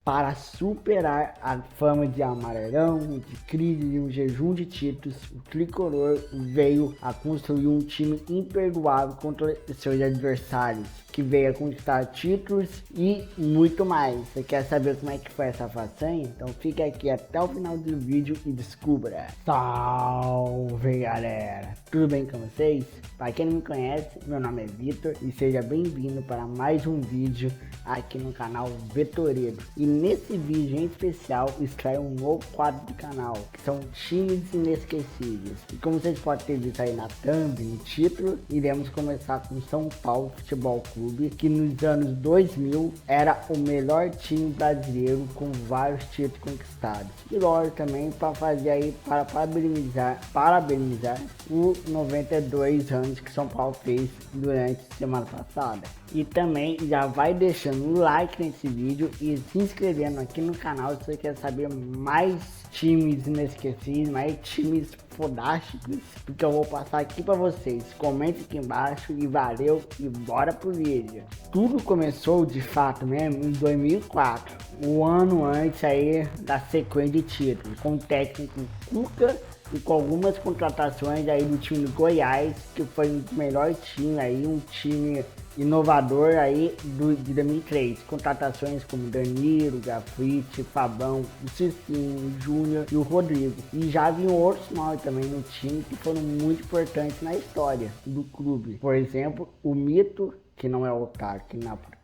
Para superar a fama de amarelão, de crise e um jejum de títulos, o tricolor veio a construir um time imperdoável contra seus adversários, que veio a conquistar títulos e muito mais. Você quer saber como é que foi essa façanha? Então fica aqui até o final do vídeo e descubra. Salve, galera! Tudo bem com vocês? Para quem não me conhece, meu nome é Vitor e seja bem-vindo para mais um vídeo aqui no canal Vetoredo. E nesse vídeo em especial extrai um novo quadro do canal, que são times inesquecíveis. E como vocês podem ter visto aí na thumb, no título, iremos começar com São Paulo Futebol Clube, que nos anos 2000 era o melhor time brasileiro com vários títulos conquistados. E lógico também para fazer aí, para parabenizar os 92 anos que São Paulo fez durante a semana passada. E também já vai deixando o like nesse vídeo e se inscrevendo aqui no canal se você quer saber mais times inesquecíveis, mais times fodásticos, porque eu vou passar aqui para vocês. Comente aqui embaixo e valeu e bora pro vídeo. Tudo começou de fato mesmo em 2004, o ano antes aí da sequência de títulos, com o técnico Cuca e com algumas contratações aí do time do Goiás, que foi um dos melhores times aí, um time inovador aí de 2003, contratações como Danilo, Grafite, Fabão, o Cicinho, o Júnior e o Rodrigo. E já havia outros nomes também no time que foram muito importantes na história do clube. Por exemplo, o Mito, que não é o Otário,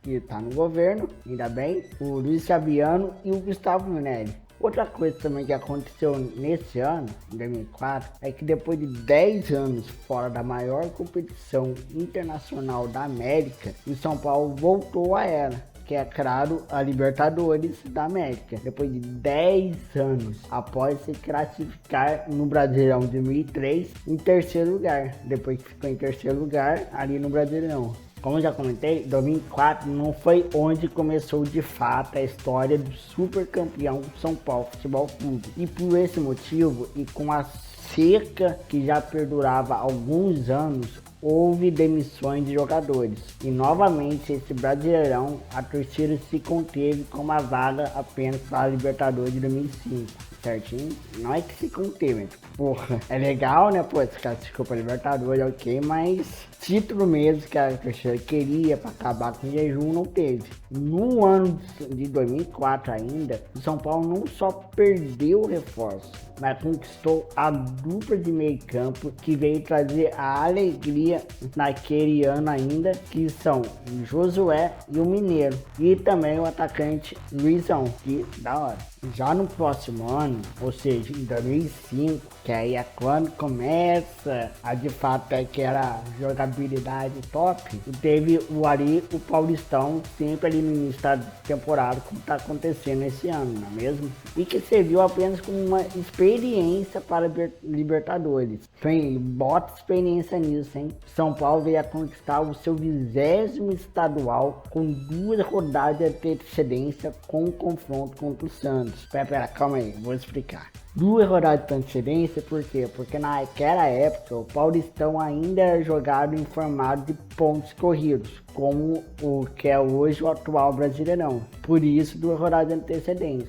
que está no governo, ainda bem, o Luiz Fabiano e o Gustavo Minelli. Outra coisa também que aconteceu nesse ano, em 2004, é que depois de 10 anos fora da maior competição internacional da América, o São Paulo voltou a ela, que é claro a Libertadores da América, depois de 10 anos, após se classificar no Brasileirão de 2003 em terceiro lugar, depois que ficou em terceiro lugar ali no Brasileirão. Como eu já comentei, 2004 não foi onde começou de fato a história do super campeão São Paulo Futebol Clube. E por esse motivo, e com a seca que já perdurava há alguns anos, houve demissões de jogadores. E novamente, esse Brasileirão, a torcida se conteve com uma vaga apenas para a Libertadores de 2005. Certinho? Não é que se conteve, porra, é legal, né, pô, se classificou pra Libertadores, ok, mas título mesmo que a torcida queria para acabar com o jejum não teve. No ano de 2004 ainda, o São Paulo não só perdeu o reforço, mas conquistou a dupla de meio campo que veio trazer a alegria naquele ano ainda, que são o Josué e o Mineiro, e também o atacante Luizão, que da hora. Já no próximo ano, ou seja, em 2005, que aí é quando começa a de fato aquela jogabilidade top, teve o Paulistão sempre ali no início da temporada, como está acontecendo esse ano, não é mesmo? E que serviu apenas como uma experiência para Libertadores. Tem, bota experiência nisso, hein? São Paulo veio a conquistar o seu 20º estadual com 2 rodadas de antecedência com o confronto contra o Santos. Pera, calma aí, vou explicar. 2 rodadas de antecedência, por quê? Porque naquela época o Paulistão ainda era jogado em formato de pontos corridos, como o que é hoje o atual Brasileirão. Por isso, 2 rodadas de antecedência.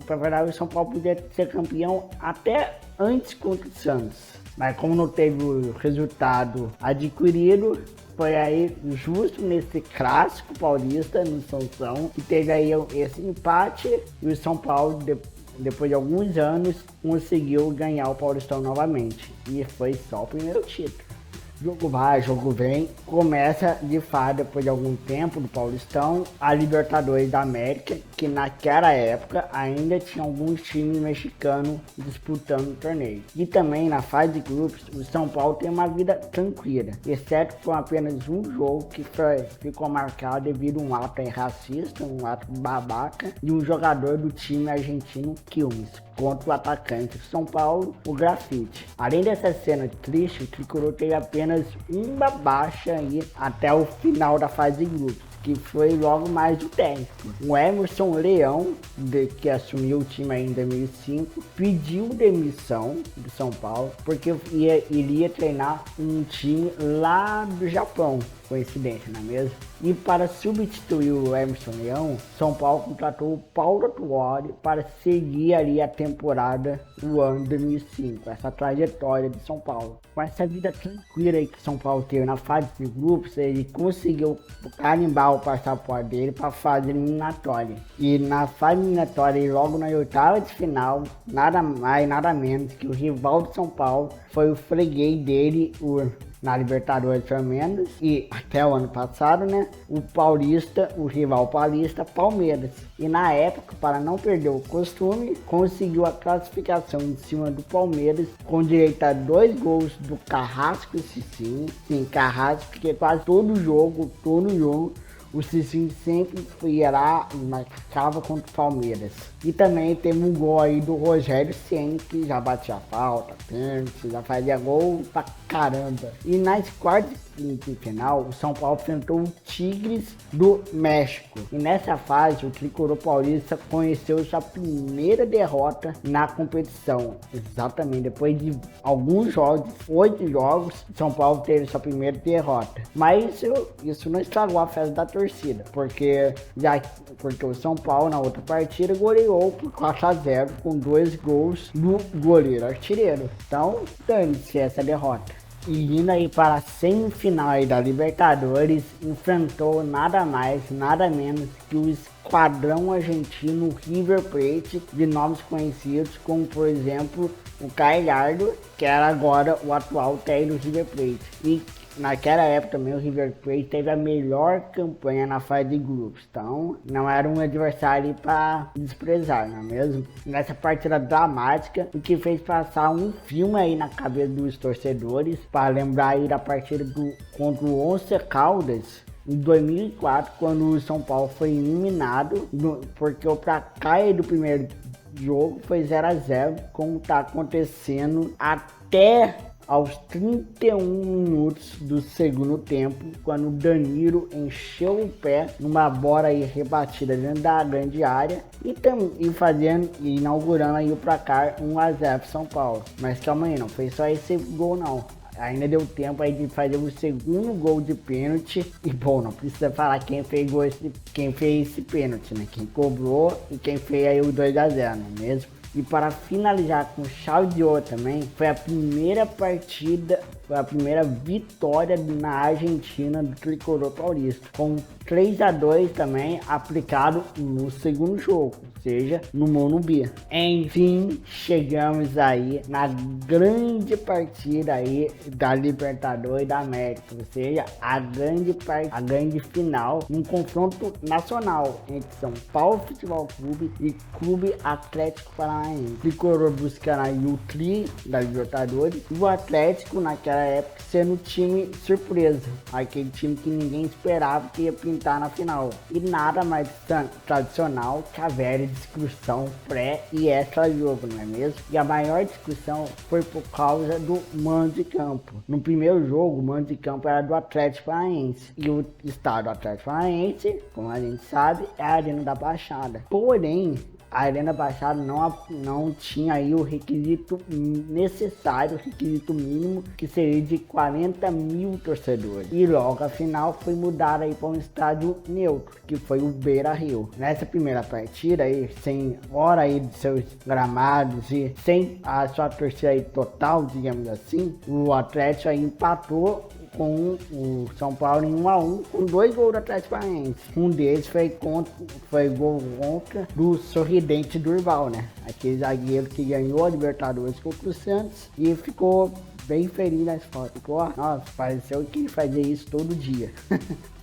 Para verdade, o São Paulo podia ser campeão até antes contra o Santos. Mas como não teve o resultado adquirido, foi aí justo nesse clássico paulista no Sansão que teve aí esse empate e o São Paulo, depois de alguns anos, conseguiu ganhar o Paulistão novamente. E foi só o primeiro título. Jogo vai, jogo vem, começa de fato depois de algum tempo do Paulistão, a Libertadores da América, que naquela época ainda tinha alguns times mexicanos disputando o torneio. E também na fase de grupos, o São Paulo tem uma vida tranquila, exceto por apenas um jogo que ficou marcado devido a um ato racista, um ato babaca, de um jogador do time argentino Quilmes contra o atacante do São Paulo, o Grafite. Além dessa cena triste, o tricolor teve apenas uma baixa aí até o final da fase de grupos, que foi logo mais o técnico. O Emerson Leão, que assumiu o time aí em 2005, pediu demissão do São Paulo porque iria treinar um time lá do Japão. Coincidência, não é mesmo? E para substituir o Emerson Leão, São Paulo contratou o Paulo Tuori para seguir ali a temporada do ano 2005, essa trajetória de São Paulo. Com essa vida tranquila aí que São Paulo teve na fase de grupos, ele conseguiu carimbar o passaporte dele para a fase eliminatória. E na fase eliminatória, logo na oitava de final, nada mais, nada menos que o rival de São Paulo foi o freguês dele, na Libertadores pelo menos, e até o ano passado, né, o rival paulista, Palmeiras. E na época, para não perder o costume, conseguiu a classificação em cima do Palmeiras, com direito a 2 gols do Carrasco e Cicinho. Sim, Carrasco, porque quase todo jogo, o Cicinho sempre ia lá e marcava contra o Palmeiras. E também teve um gol aí do Rogério Ceni, que já batia falta, pênalti, já fazia gol pra caramba. E nas quartas de final, o São Paulo enfrentou o Tigres do México. E nessa fase, o tricolor paulista conheceu sua primeira derrota na competição. Exatamente, depois de alguns jogos, 8 jogos, o São Paulo teve sua primeira derrota. Mas isso não estragou a festa da torcida, porque o São Paulo na outra partida goleou por 4-0 com 2 gols do goleiro artilheiro. Então, dane-se essa derrota. E indo aí para a semifinal aí da Libertadores, enfrentou nada mais, nada menos que o esquadrão argentino River Plate, de nomes conhecidos como, por exemplo, o Gallardo, que era agora o atual técnico do River Plate. E naquela época também o River Plate teve a melhor campanha na fase de grupos, então não era um adversário para desprezar, não é mesmo? Nessa partida dramática, o que fez passar um filme aí na cabeça dos torcedores, para lembrar aí da partida contra o Once Caldas, em 2004, quando o São Paulo foi eliminado, porque o placar do primeiro jogo foi 0-0, como está acontecendo até aos 31 minutos do segundo tempo, quando o Danilo encheu o pé numa bola aí rebatida dentro da grande área e inaugurando aí o placar 1-0 para São Paulo. Mas calma aí, não foi só esse gol não. Ainda deu tempo aí de fazer o segundo gol de pênalti. E bom, não precisa falar quem fez esse pênalti, né? Quem cobrou e quem fez aí o 2-0, não é mesmo? E para finalizar com chave de ouro também, foi a primeira vitória na Argentina do tricolor paulista, com 3-2 também aplicado no segundo jogo, ou seja, no Morumbi. Enfim, chegamos aí na grande partida aí da Libertadores da América, ou seja, a grande final, um confronto nacional entre São Paulo Futebol Clube e Clube Atlético Paranaense. O tricolor buscando aí o tri da Libertadores e o Atlético naquela época sendo o time surpresa, aquele time que ninguém esperava que ia pintar na final. E nada mais tradicional que a velha discussão pré e extra jogo, não é mesmo? E a maior discussão foi por causa do mando de campo. No primeiro jogo, o mando de campo era do Atlético Paranaense e o estádio do Atlético Paranaense, como a gente sabe, é a Arena da Baixada. Porém, a Arena Baixada não tinha aí o requisito necessário, o requisito mínimo, que seria de 40 mil torcedores. E logo a final foi mudada aí para um estádio neutro, que foi o Beira-Rio. Nessa primeira partida aí, sem hora aí de seus gramados e sem a sua torcida aí total, digamos assim, o Atlético aí empatou com o São Paulo em 1-1, com 2 gols do Atlético Paranaense. Um deles foi gol contra do sorridente Durval, né? Aquele zagueiro que ganhou a Libertadores contra o Santos e ficou bem feliz nas fotos. Nossa, pareceu que ele fazia isso todo dia.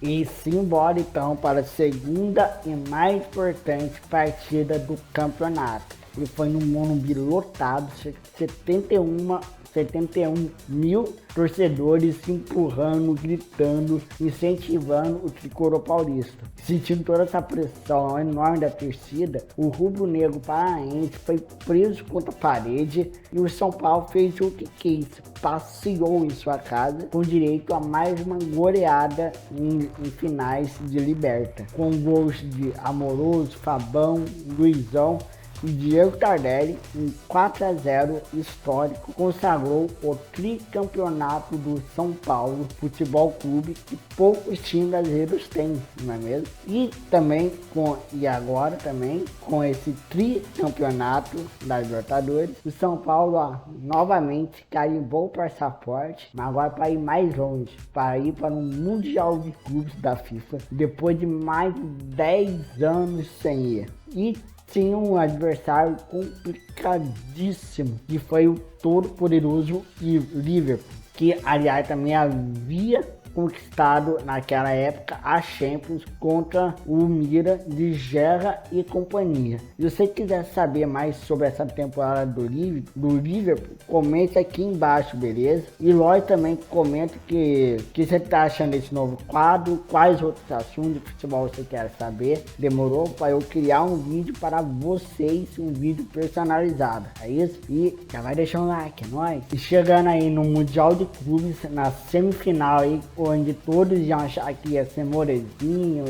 E simbora então para a segunda e mais importante partida do campeonato. E foi no Morumbi lotado, 71 71 mil torcedores se empurrando, gritando, incentivando o tricolor paulista. Sentindo toda essa pressão enorme da torcida, o rubro-negro paraense foi preso contra a parede e o São Paulo fez o que quis, passeou em sua casa com direito a mais uma goleada em finais de Liberta, com gols de Amoroso, Fabão, Luizão e Diego Tardelli, em 4-0 histórico, consagrou o tricampeonato do São Paulo Futebol Clube, que poucos times brasileiros têm, não é mesmo? E agora também, com esse tricampeonato da Libertadores, o São Paulo novamente carimbou o passaporte, mas agora para ir mais longe, para ir para um Mundial de Clubes da FIFA, depois de mais de 10 anos sem ir. E tinha um adversário complicadíssimo, que foi o todo-poderoso Liverpool, que aliás também havia conquistado naquela época a Champions contra o Mira de Gerra e companhia. Se você quiser saber mais sobre essa temporada do Liverpool, comente aqui embaixo, beleza? E lógico também comenta que você tá achando desse novo quadro, quais outros assuntos de futebol você quer saber. Demorou para eu criar um vídeo para vocês, um vídeo personalizado, é isso? E já vai deixar um like, é nóis? E chegando aí no Mundial de Clubes, na semifinal aí, onde todos iam achar que ia ser molezinho,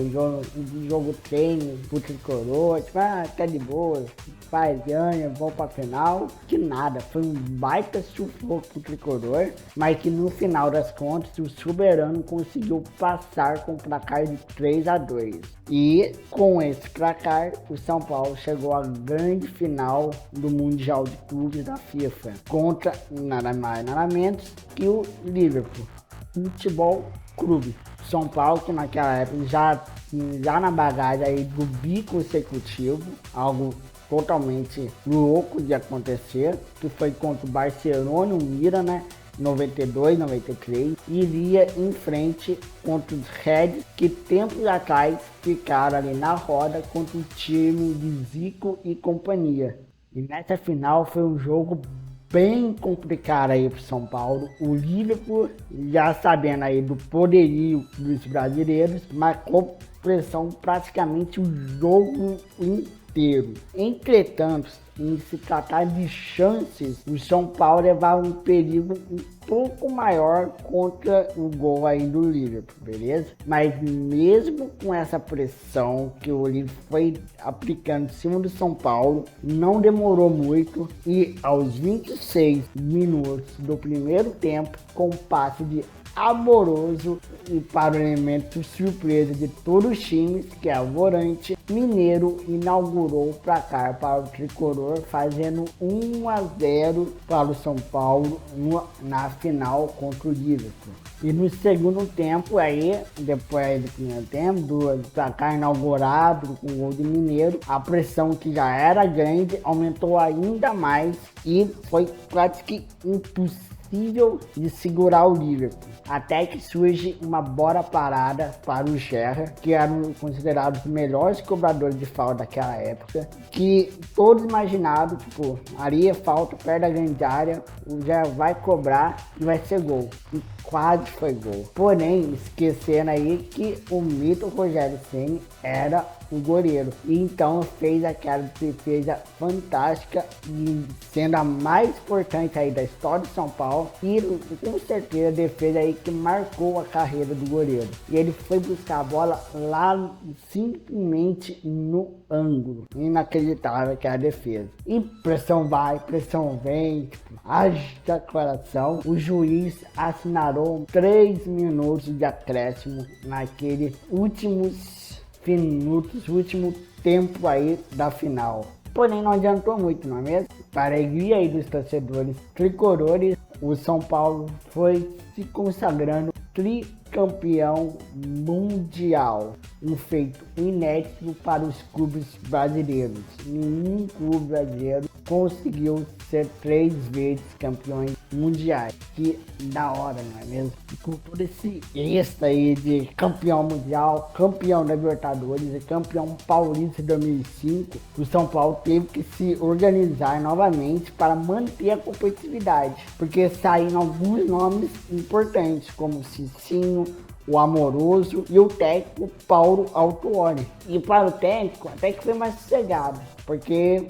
jogo treino, puta de coroa, tipo, tá de boa, faz, ganha, vão pra final, que nada, foi um baita sufoco pro tricolor, mas que no final das contas o soberano conseguiu passar com o placar de 3-2. E com esse placar, o São Paulo chegou à grande final do Mundial de Clubes da FIFA, contra nada mais nada menos que o Liverpool Futebol Clube. São Paulo, que naquela época já na bagagem aí do biconsecutivo, algo totalmente louco de acontecer, que foi contra o Barcelona, o Mira, né? 92, 93, iria em frente contra os Reds, que tempos atrás ficaram ali na roda contra o time de Zico e companhia. E nessa final foi um jogo bem complicado aí pro São Paulo. O Liverpool, já sabendo aí do poderio dos brasileiros, marcou pressão praticamente o jogo inteiro. Entretanto, em se tratar de chances, o São Paulo levava um perigo um pouco maior contra o gol aí do Liverpool, beleza? Mas mesmo com essa pressão que o Liverpool foi aplicando em cima do São Paulo, não demorou muito e aos 26 minutos do primeiro tempo, com passe de Amoroso e para o elemento surpresa de todos os times, que é o Volante, Mineiro inaugurou o placar para o tricolor, fazendo 1-0 para o São Paulo na final contra o Liverpool. E no segundo tempo, aí, depois do primeiro tempo, do placar inaugurado com o gol de Mineiro, a pressão que já era grande aumentou ainda mais e foi praticamente impossível de segurar o Liverpool. Até que surge uma bola parada para o Gerra, que eram considerados os melhores cobradores de falta daquela época, que todos imaginaram, tipo, ali é falta perto da grande área, o Gerra vai cobrar e vai ser gol. E quase foi gol. Porém, esquecendo aí que o mito Rogério Ceni era o goleiro. E então fez aquela defesa fantástica, sendo a mais importante aí da história de São Paulo. E com certeza a defesa aí que marcou a carreira do goleiro. E ele foi buscar a bola lá simplesmente no ângulo. Inacreditável que é a defesa. E pressão vai, pressão vem, haja coração. O juiz assinalou 3 minutos de acréscimo naquele últimos minutos, último tempo aí da final. Porém não adiantou muito, não é mesmo? Para a alegria aí dos torcedores tricolores, o São Paulo foi se consagrando tricampeão mundial. Um feito inédito para os clubes brasileiros. Nenhum clube brasileiro conseguiu ser 3 vezes campeões mundiais. Que da hora, não é mesmo? E com todo esse extra aí de campeão mundial, campeão da Libertadores e campeão paulista de 2005, o São Paulo teve que se organizar novamente para manter a competitividade, porque saíram alguns nomes importantes, como o Cicinho, o Amoroso e o técnico Paulo Autuori. E para o técnico, até que foi mais sossegado, porque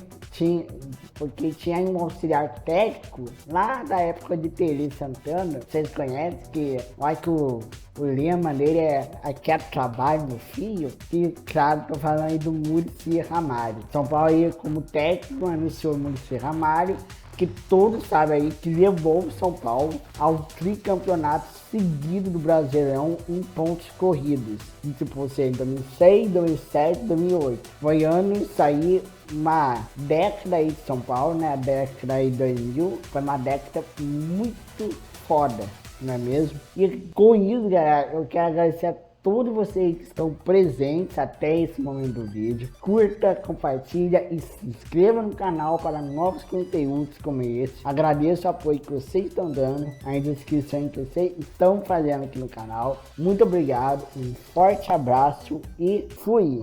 tinha um auxiliar técnico lá da época de Tele Santana, vocês conhecem, que eu acho que o lema dele é "Quero trabalho, meu filho", que claro, tô falando aí do Muricy Ramalho. São Paulo aí como técnico anunciou o Muricy Ramalho, que todos sabem aí que levou o São Paulo ao tricampeonato seguido do Brasileirão em pontos corridos. Isso fosse em 2006, 2007, 2008. Foi anos aí, uma década aí de São Paulo, né? A década aí de 2000 foi uma década muito foda, não é mesmo? E com isso, galera, eu quero agradecer a todos vocês que estão presentes até esse momento do vídeo. Curta, compartilha e se inscreva no canal para novos conteúdos como esse. Agradeço o apoio que vocês estão dando, as inscrições que vocês estão fazendo aqui no canal. Muito obrigado, um forte abraço e fui!